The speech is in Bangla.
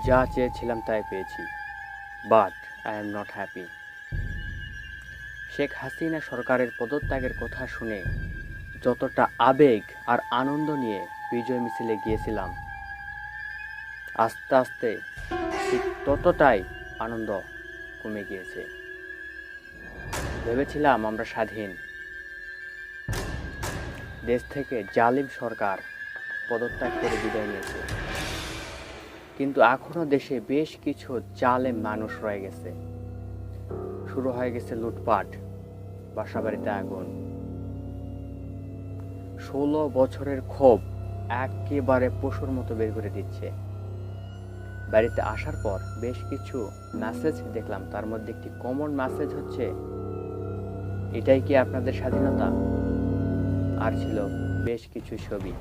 যা চেয়েছিলাম তাই পেয়েছি, but I am not happy. Sheikh Hasina সরকারের পদত্যাগের কথা শুনে যতটা আবেগ আর আনন্দ নিয়ে বিজয় মিছিলে গিয়েছিলাম, আস্তে আস্তে ঠিক ততটাই আনন্দ কমে গিয়েছে। ভেবেছিলাম আমরা স্বাধীন, দেশ থেকে জালিম সরকার পদত্যাগ করে বিদায় নিয়েছে, কিন্তু এখনো দেশে বেশ কিছু জালেম মানুষ রয়ে গেছে। শুরু হয়ে গেছে লুটপাট, বাসাবাড়িতে আগুন। 16 বছরের ক্ষোভ একেবারে পশুর মতো বের করে দিচ্ছে। বাড়িতে আসার পর বেশ কিছু মেসেজ দেখলাম, তার মধ্যে একটি কমন মেসেজ হচ্ছে, এটাই কি আপনাদের স্বাধীনতা? আর ছিল বেশ কিছু ছবি।